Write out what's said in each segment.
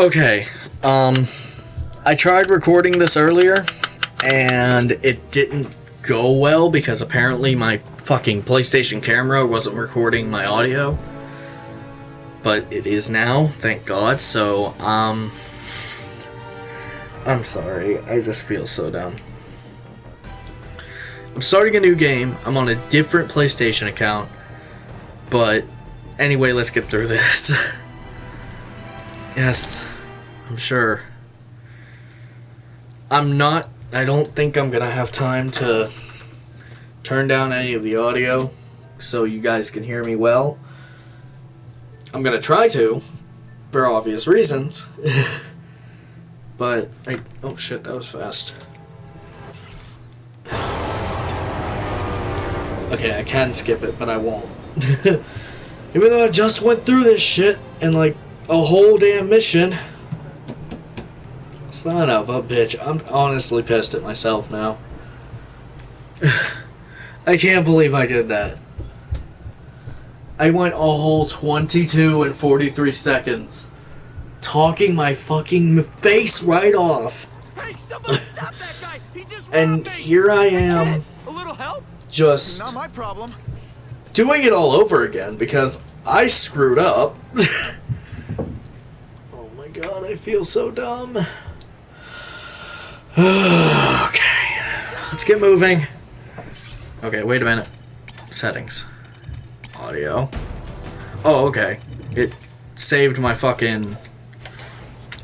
Okay, I tried recording this earlier, and it didn't go well because apparently my fucking PlayStation camera wasn't recording my audio. But it is now, thank God, so, I'm sorry, I just feel so dumb. I'm starting a new game, I'm on a different PlayStation account, but anyway, let's get through this. Yes, I'm sure. I don't think I'm gonna have time to turn down any of the audio so you guys can hear me well. I'm gonna try to, for obvious reasons. But, oh shit, that was fast. Okay, I can skip it, but I won't. Even though I just went through this shit in like a whole damn mission. Son of a bitch. I'm honestly pissed at myself now. I can't believe I did that. I went a whole 22 and 43 seconds talking my fucking face right off. Hey, somebody stop that guy! He just And here I am, a little help? just Not my problem. doing it all over again because I screwed up. Oh my god, I feel so dumb. Okay, let's get moving. Okay, wait a minute. Settings. Audio. Oh, okay. It saved my fucking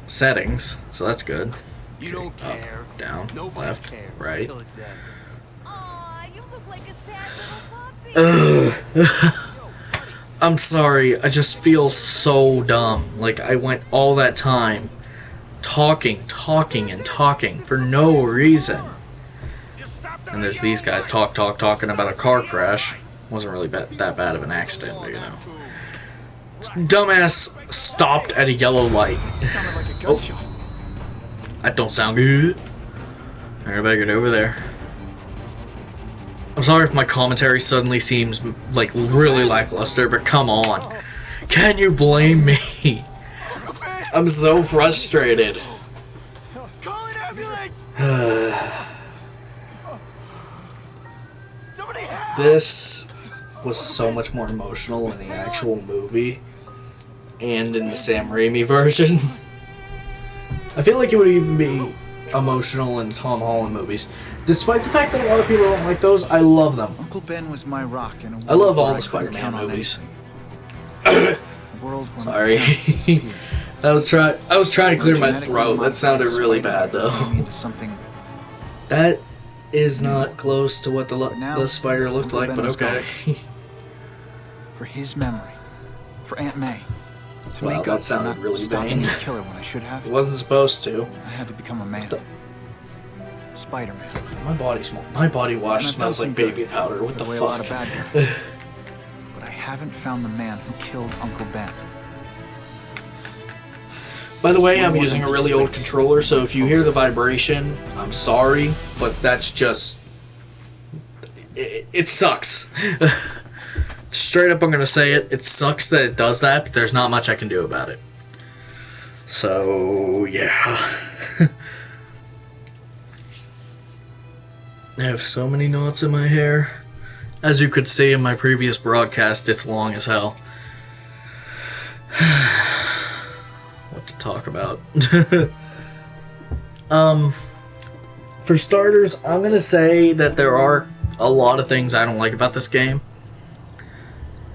settings, so that's good. You don't Up, care. down, Nobody left, cares right. until it's them. Aw, you look like a sad little puppy. Ugh. I'm sorry, I just feel so dumb. Like, I went all that time talking for no reason. And there's these guys talking about a car crash. Wasn't really that bad of an accident, but you know. Dumbass stopped at a yellow light. Sounded like a Oh. gunshot. That don't sound good. Everybody get over there. I'm sorry if my commentary suddenly seems like really lackluster, but come on. Can you blame me? I'm so frustrated. Call an ambulance! Somebody help! This was so much more emotional in the actual movie and in the Sam Raimi version. I feel like it would even be emotional in Tom Holland movies. Despite the fact that a lot of people don't like those, I love them. Uncle Ben was my rock in a world I love all where the couldn't Spider-Man count on movies. anything. A world where my Sorry. parents disappeared. I was trying to clear my Genetically throat. That sounded modified really spider bad though. turned me into something. That is not close to what Now, the spider looked Uncle like, Ben but was okay. For his memory, for Aunt May, to Wow, make that up for sounded not really stopping vain. this killer when I should have, It wasn't supposed to. I had to become a man. the- Spider-Man. My body wash And I've smells done like some baby good, powder. What put the away a lot of fuck? bad guys. But I haven't found the man who killed Uncle Ben. By the way, I'm using a really old controller, so if you hear the vibration, I'm sorry, but that's just... It sucks. Straight up, I'm gonna say it. It sucks that it does that, but there's not much I can do about it. So, yeah. I have so many knots in my hair. As you could see in my previous broadcast, it's long as hell. What to talk about? For starters, I'm gonna say that there are a lot of things I don't like about this game.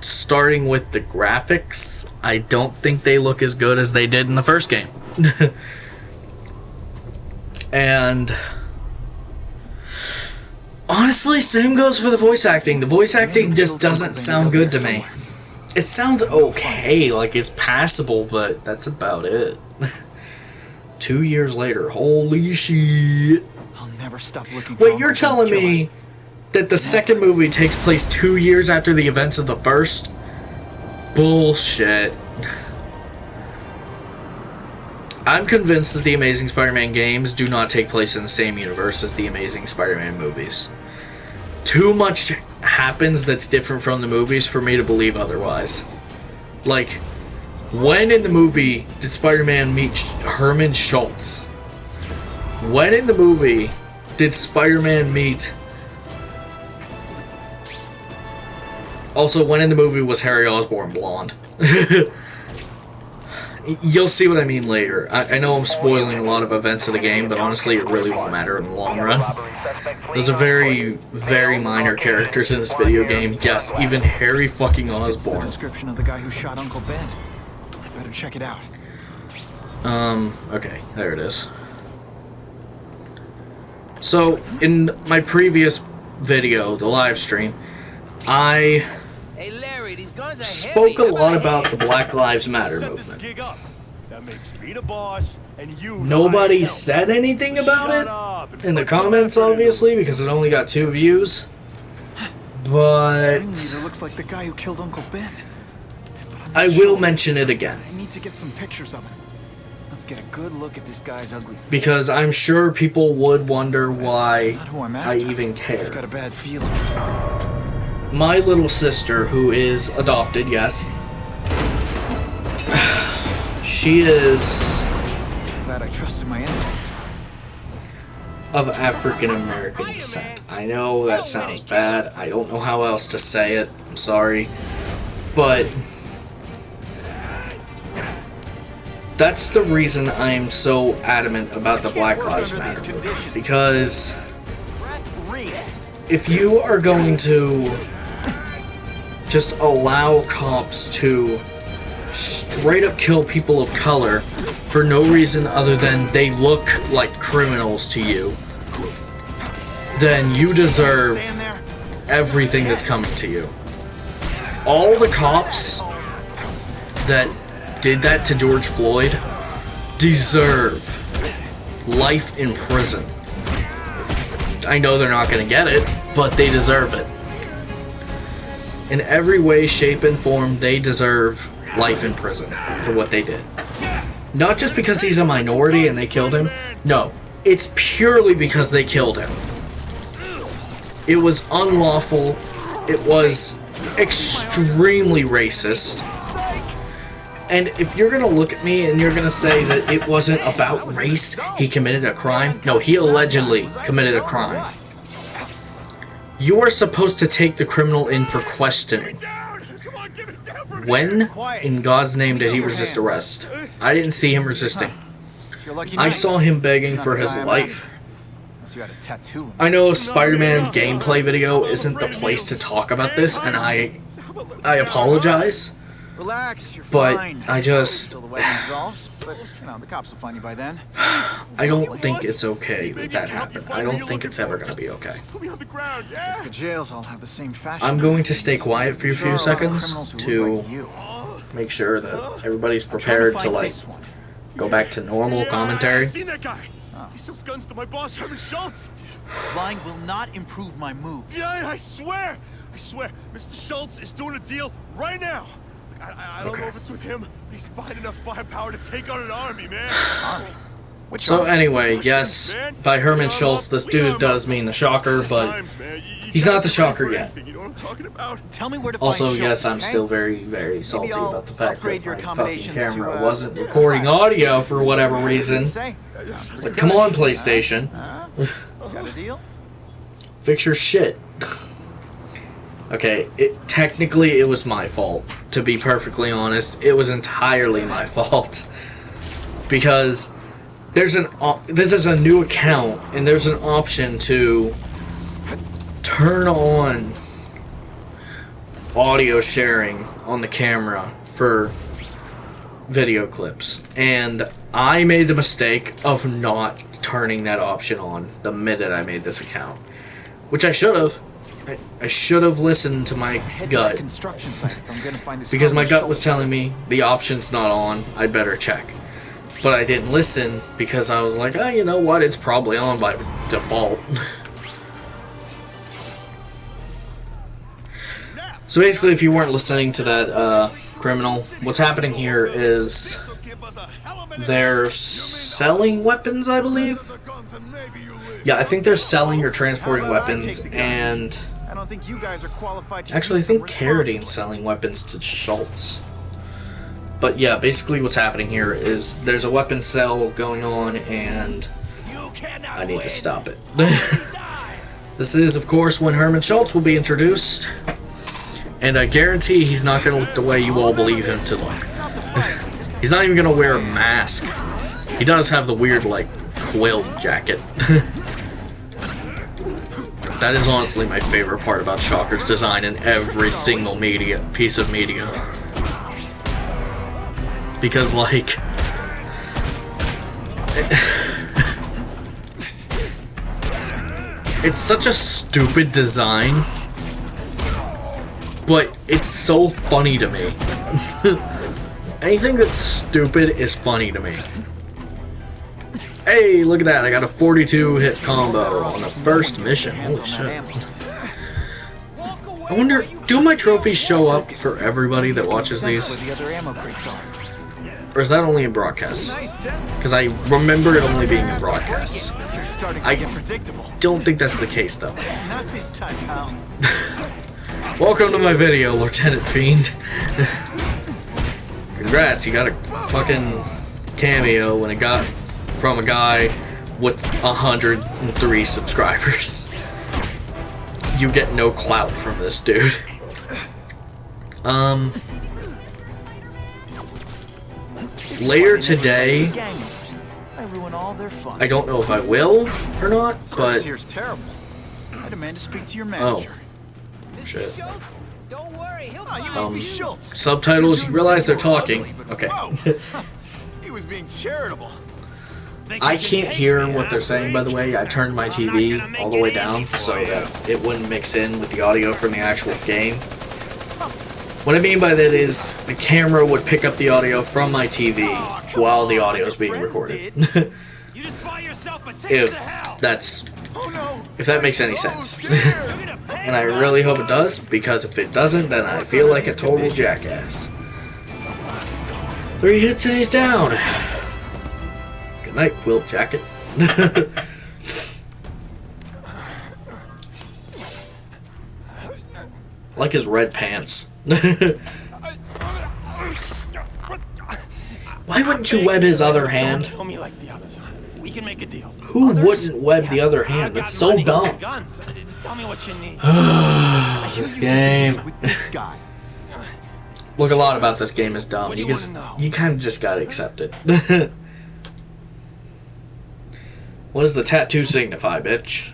Starting with the graphics, I don't think they look as good as they did in the first game. And honestly, same goes for the voice acting. The voice acting just doesn't sound good to me. It sounds okay, like it's passable, but that's about it. 2 years later, holy shit. I'll never stop looking for Wait, you're Uncle Ben's telling killer. me that the second movie takes place 2 years after the events of the first? Bullshit. I'm convinced that the Amazing Spider-Man games do not take place in the same universe as the Amazing Spider-Man movies. Too much happens that's different from the movies for me to believe otherwise. Like, When in the movie did Spider-Man meet Herman Schultz? When in the movie did Spider-Man meet... Also, when in the movie was Harry Osborn blonde? You'll see what I mean later. I know I'm spoiling a lot of events of the game, but honestly, it really won't matter in the long run. There's a very, very minor characters in this video game. Yes, even Harry fucking It's the Osborn. description of the guy who shot Uncle Ben. I better check it out. Okay, there it is. So, in my previous video, the live stream, I Hey Larry, these guns are spoke a heavy. lot about the Black Lives Matter Set this movement. gig up. That makes me the boss, and you. the Nobody hired help. said anything about Shut it up and in the put some comments, effort into obviously, because it only got 2 views. But Ringleader looks like the guy who killed Uncle Ben. But I'm not I will sure. mention it again, I need to get some pictures of him. Let's get a good look at this guy's ugly face. because I'm sure people would wonder why Not who I'm I after. even I've got care. a bad feeling. My little sister, who is adopted, yes, she is Glad I trusted my instincts. of African American descent. I know that sounds bad. I don't know how else to say it. I'm sorry. But that's the reason I am so adamant about the Black Lives Matter movement. Because if you are going to just allow cops to straight up kill people of color for no reason other than they look like criminals to you, then you deserve Stand there. everything that's coming to you. All the cops that did that to George Floyd deserve life in prison. I know they're not going to get it, but they deserve it. In every way, shape, and form, they deserve life in prison for what they did. Not just because he's a minority and they killed him. No, it's purely because they killed him. It was unlawful. It was extremely racist. And if you're gonna look at me and you're gonna say that it wasn't about race, he committed a crime. No, he allegedly committed a crime. You are supposed to take the criminal in for questioning. Come on, give it down for me. When, in God's name, did he resist arrest? I didn't see him resisting. It's your lucky I night. saw him begging Not for the his guy I'm life. after. Unless you had a tattoo. I know a Spider-Man gameplay video isn't the place to talk about this, and I apologize. Relax, you're But fine. I just- Till the wedding dissolves, but you know the cops will find you by then. I don't think it's okay that that happened. I don't think it's ever gonna be okay. Put me on the ground, Guess yeah? the jails all have the same fashion. I'm going to stay quiet for a Sure, few a lot of seconds criminals who to look like you. make sure that everybody's I'm trying prepared to find like this one. go back to normal Yeah, commentary. I seen that guy. He sells guns to my boss, Herman Schultz. Lying will not improve my moves. Yeah, I swear. Mr. Schultz is doing a deal right now. I don't know if it's with him, but he's buying enough firepower to take on an army, man. Army. Which So army? anyway, yes, by Herman Schultz, this dude does mean the Shocker, but he's not the Shocker yet. You know what I'm talking about? Tell me where to Also, find yes, Schultz, I'm okay? still very, very salty I'll about the fact upgrade that your my fucking accommodations camera to, wasn't recording audio for whatever reason. Say, Like, come on, PlayStation. got a deal? Fix your shit. Okay, technically it was my fault. To be perfectly honest, it was entirely my fault. Because this is a new account, and there's an option to turn on audio sharing on the camera for video clips. And I made the mistake of not turning that option on the minute I made this account. Which I should have. I should have listened to my Head to that gut. construction site if I'm gonna find this Because my Herman gut was Schultz. telling me the option's not on, I'd better check. But I didn't listen because I was like, oh, you know what, it's probably on by default. So basically, if you weren't listening to that criminal, what's happening here is they're selling weapons, I believe? Yeah, I think they're selling or transporting weapons, and I don't think you guys are qualified to actually I use them think Carradine's responsibly. selling weapons to Schultz. But yeah, basically what's happening here is there's a weapon cell going on, and I need to stop it. This is, of course, when Herman Schultz will be introduced, and I guarantee he's not going to look the way you all believe him to look. He's not even going to wear a mask. He does have the weird, like, quilt jacket. That is honestly my favorite part about Shocker's design in every single piece of media. Because, like... it's such a stupid design, but it's so funny to me. Anything that's stupid is funny to me. Hey, look at that, I got a 42-hit combo on the first mission. Holy shit. I wonder, do my trophies show up for everybody that watches these? Or is that only in broadcasts? Because I remember it only being in broadcasts. I don't think that's the case, though. Welcome to my video, Lieutenant Fiend. Congrats, you got a fucking cameo and it got from a guy with 103 subscribers. You get no clout from this dude. Later today, I don't know if I will or not, but I demand to speak to your manager. Shit. Don't worry, he'll Subtitles, you realize they're talking. Okay. He was being charitable. I can't hear what they're saying, by the way. I turned my TV all the way down so that it wouldn't mix in with the audio from the actual game. What I mean by that is the camera would pick up the audio from my TV while the audio is being recorded. If that makes any sense. And I really hope it does, because if it doesn't, then I feel like a total jackass. 3 hits and he's down. Good night, quilt jacket. Like his red pants. Why wouldn't you web his other hand? We can make a deal. Who wouldn't web the other hand? It's so dumb. Tell me what you need. This game. Look, a lot about this game is dumb. You kind of just gotta accept it. What does the tattoo signify, bitch?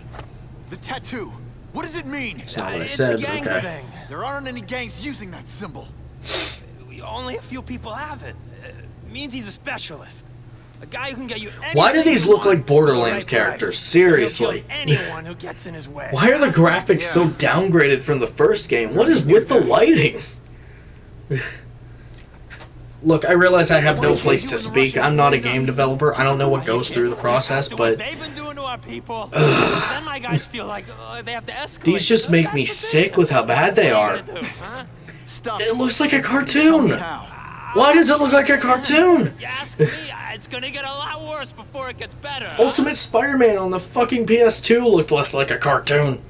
The tattoo. What does it mean? That's not what I said, but okay. Thing. There aren't any gangs using that symbol. Only a few people have it. Means he's a specialist. A guy who can get you. Why do these look like Borderlands characters? Seriously. Anyone who gets in his way. Why are the graphics so downgraded from the first game? What is with the lighting? Look, I realize I have no place to speak. I'm not a game developer. I don't know what goes through the process, but they've been doing to our people. Then my guys feel like they have to escalate. These just make me sick with how bad they are. It looks like a cartoon. Why does it look like a cartoon? You ask me, it's gonna get a lot worse before it gets better. Ultimate Spider-Man on the fucking PS2 looked less like a cartoon.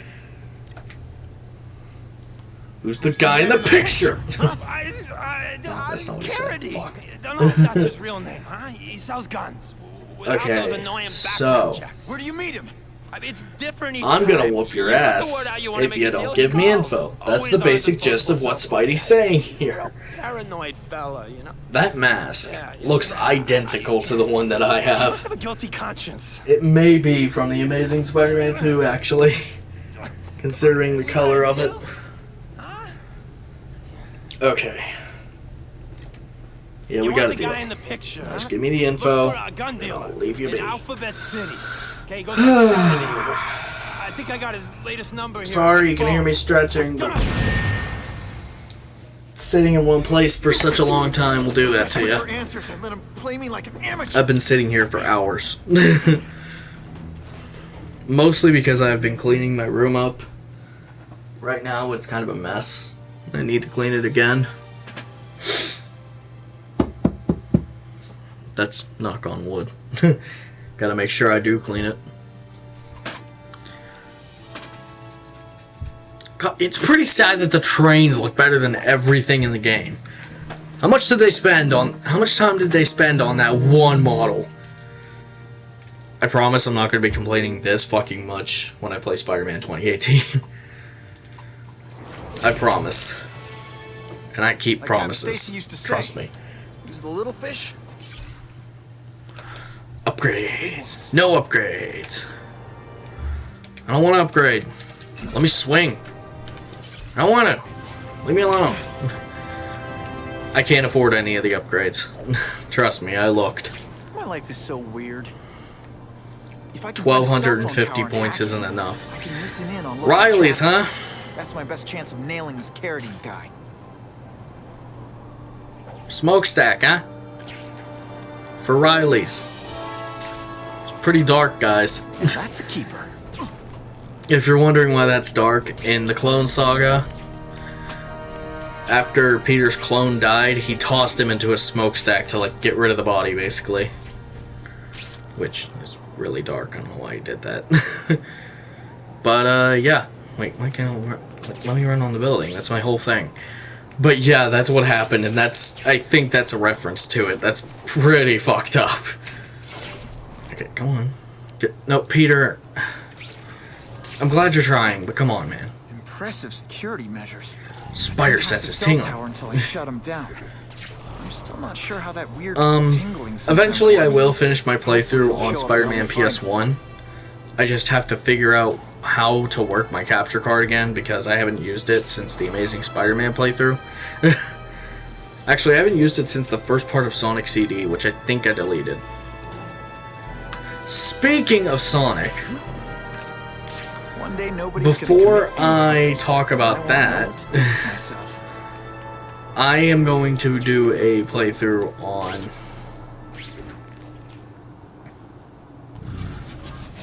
Who's the guy in the picture? That's not what he said. Fuck. Don't know if that's his real name, huh? He sells guns. Okay, so where do you meet him? I mean, it's different each I'm gonna time. whoop your ass if you don't give me info. That's the basic gist of what Spidey's saying here. Paranoid fella, you know. That mask looks identical to the one that I I must have. have a guilty conscience. It may be from the Amazing Spider-Man 2, actually, considering the color of it. Okay. Yeah, we got a deal. Guy in the picture, Now just huh? give me the info, Look for a gun and dealer I'll leave you in be. Alphabet City. Okay, go. I think I got his latest number here. Sorry, you can hear me stretching, but sitting in one place for such a long time will do that to you. For answers, I let him play me like an amateur. I've been sitting here for hours. Mostly because I've been cleaning my room up. Right now it's kind of a mess. I need to clean it again. That's knock on wood. Gotta make sure I do clean it. God, it's pretty sad that the trains look better than everything in the game. How much time did they spend on that one model? I promise I'm not going to be complaining this fucking much when I play Spider-Man 2018. I promise. And I keep Like Captain promises. Stacy used to say. Trust me. Use the little fish. Upgrades. No upgrades. I don't want to upgrade. Let me swing. I don't want to. Leave me alone. I can't afford any of the upgrades. Trust me, I looked. My life is so weird. If I can find a cell phone 1,250 tower and points hack it, isn't enough. I can listen in on local Riley's, traffic. huh? That's my best chance of nailing this Carradine guy. Smokestack, huh? For Riley's. It's pretty dark, guys. That's a keeper. If you're wondering why that's dark, in the Clone Saga, after Peter's clone died, he tossed him into a smokestack to, like, get rid of the body, basically. Which is really dark. I don't know why he did that. But, yeah. Wait, why can't I... Let me run on the building. That's my whole thing. But, yeah, that's what happened, and that's... I think that's a reference to it. That's pretty fucked up. Okay, come on. No, Peter... I'm glad you're trying, but come on, man. Impressive security measures. Spider sense is Cell tingling. tower until I shut him down. I'm still not sure how that weird tingling sometimes Eventually I works. will finish my playthrough on Show up Spider-Man to help me PS1. I just have to figure out how to work my capture card again, because I haven't used it since the Amazing Spider-Man playthrough. Actually, I haven't used it since the first part of Sonic CD, which I think I deleted. Speaking of Sonic, One day nobody's before gonna commit I talk about that, myself. I am going to do a playthrough on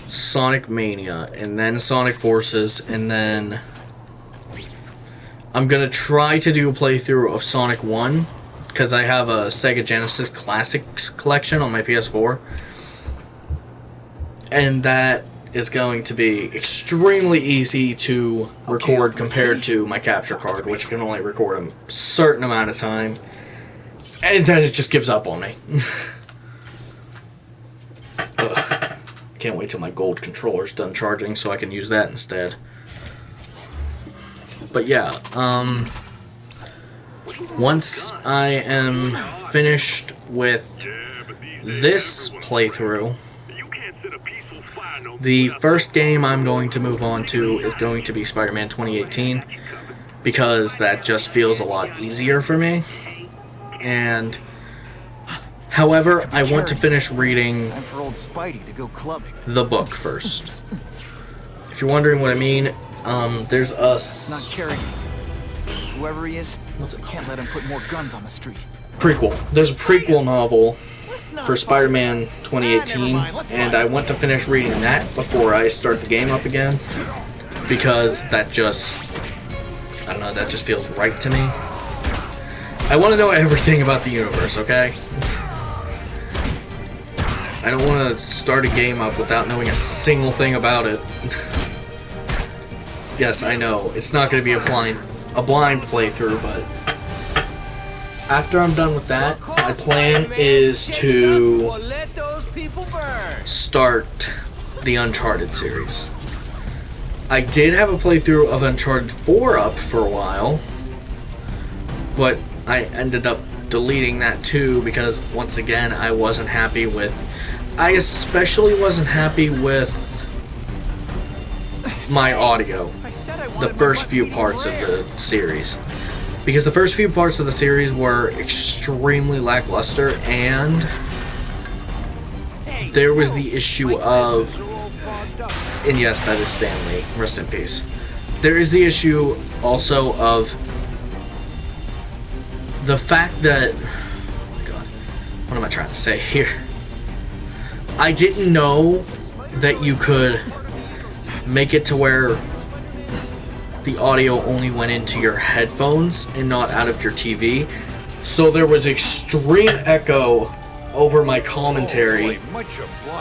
Sonic Mania, and then Sonic Forces, and then I'm gonna try to do a playthrough of Sonic 1, because I have a Sega Genesis Classics collection on my PS4, and that is going to be extremely easy to record compared to my capture card, which can only record a certain amount of time, and then it just gives up on me. Ugh. Can't wait till my gold controller's done charging so I can use that instead. But yeah, once I am finished with this playthrough, the first game I'm going to move on to is going to be Spider-Man 2018, because that just feels a lot easier for me. And however, I want to finish reading Time for old Spidey to go clubbing. the book first. If you're wondering what I mean, there's a It's not Carradine. Whoever he is, can't let him put more guns on the street. prequel. There's a prequel novel for Spider-Man 2018, and I want to finish reading that before I start the game up again, because that just, I don't know, that just feels right to me. I want to know everything about the universe, okay? I don't want to start a game up without knowing a single thing about it. Yes, I know, it's not going to be a blind playthrough, but after I'm done with that, my plan is to start the Uncharted series. I did have a playthrough of Uncharted 4 up for a while, but I ended up deleting that too, because once again I wasn't happy with, I especially wasn't happy with my audio the first few parts of the series, because the first few parts of the series were extremely lackluster, and there was the issue of, and yes, that is Stan Lee, rest in peace. There is the issue also of the fact that, oh my god, what am I trying to say here? I didn't know that you could make it to where the audio only went into your headphones and not out of your TV. So there was extreme echo over my commentary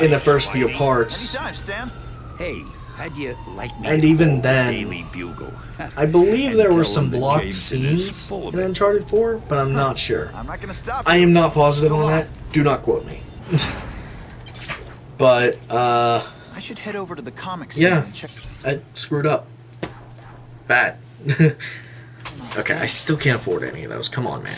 in the first few parts. Anytime, Stan. Hey, How'd you like me? And to even hold the then, Daily Bugle? I believe And there were tell some them that blocked Jameson is scenes full of in it. Uncharted 4, but I'm not sure. I'm not gonna stop I you. am not positive So on long. that. Do not quote me. But, I should head over to the comic stand yeah, and check. I screwed up. Bad. Okay, I still can't afford any of those. Come on, man.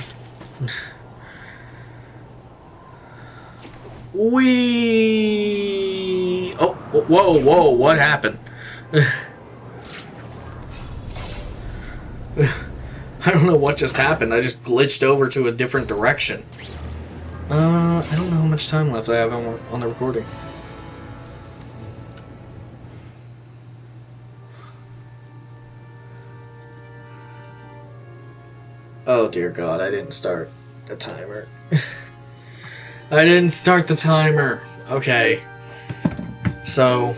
Oh, whoa, what happened? I don't know what just happened. I just glitched over to a different direction. I don't know how much time left I have on the recording. Oh dear God, I didn't start the timer. I didn't start the timer. Okay. So,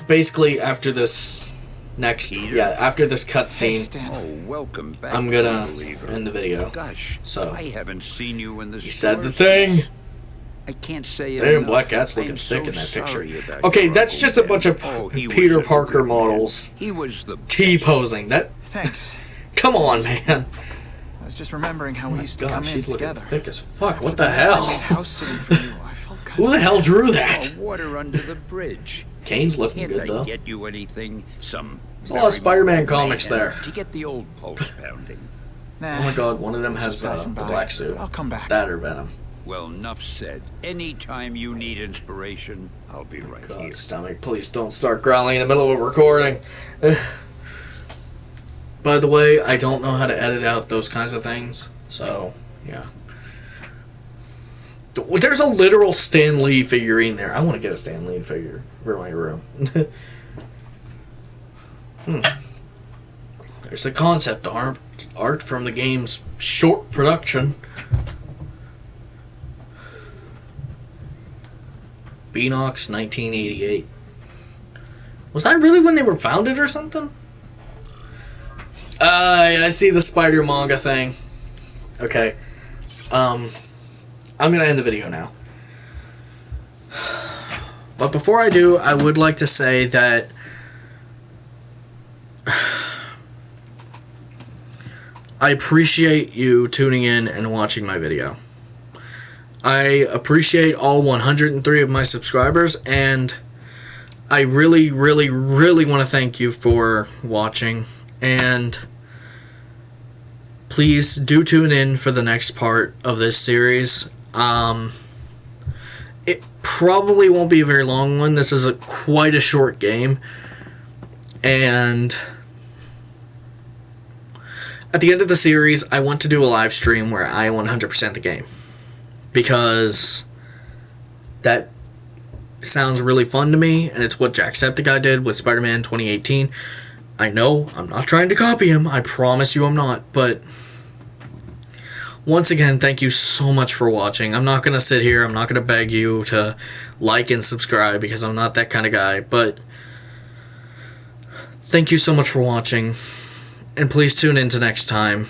basically after this after this Hey, cutscene, Stan. Oh, welcome back. I'm gonna Unbeliever. end the video. Gosh, So, I haven't seen you in the he said the store thing. since- I can't say it Damn, enough. Black Cat's looking I'm thick so in that picture. sorry about Okay, your that's Uncle just a Ben. bunch of He was Peter a Parker good man. models He was the T-posing. That, Thanks. come on, man. I was just remembering how we used to God, come in she's looking together. thick as fuck. After What the night I hell? made house sitting for you, I felt kind Who the hell drew that? Oh, water under the bridge. Kane's looking Can't good I though. get you anything? Some There's a lot of Spider-Man comics there. to get the old pulse pounding. Nah, Oh my God, one of them has just passing the by, black suit. but I'll come back. That or Venom. Well, enough said. Anytime you need inspiration, I'll be right here. God, stomach, please don't start growling in the middle of a recording. By the way, I don't know how to edit out those kinds of things, so yeah. There's a literal Stan Lee figurine there. I want to get a Stan Lee figure for my room. There's the concept art from the game's short production. Beanox 1988. Was that really when they were founded or something? I see the spider manga thing. Okay. I'm gonna end the video now. But before I do, I would like to say that I appreciate you tuning in and watching my video. I appreciate all 103 of my subscribers, and I really, really, really want to thank you for watching, and please do tune in for the next part of this series. It probably won't be a very long one. This is quite a short game, and at the end of the series, I want to do a live stream where I 100% the game, because that sounds really fun to me, and it's what Jacksepticeye did with Spider-Man 2018. I know, I'm not trying to copy him, I promise you I'm not, but once again, thank you so much for watching. I'm not going to sit here, I'm not going to beg you to like and subscribe, because I'm not that kind of guy, but thank you so much for watching, and please tune in to next time.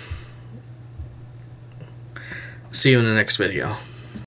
See you in the next video.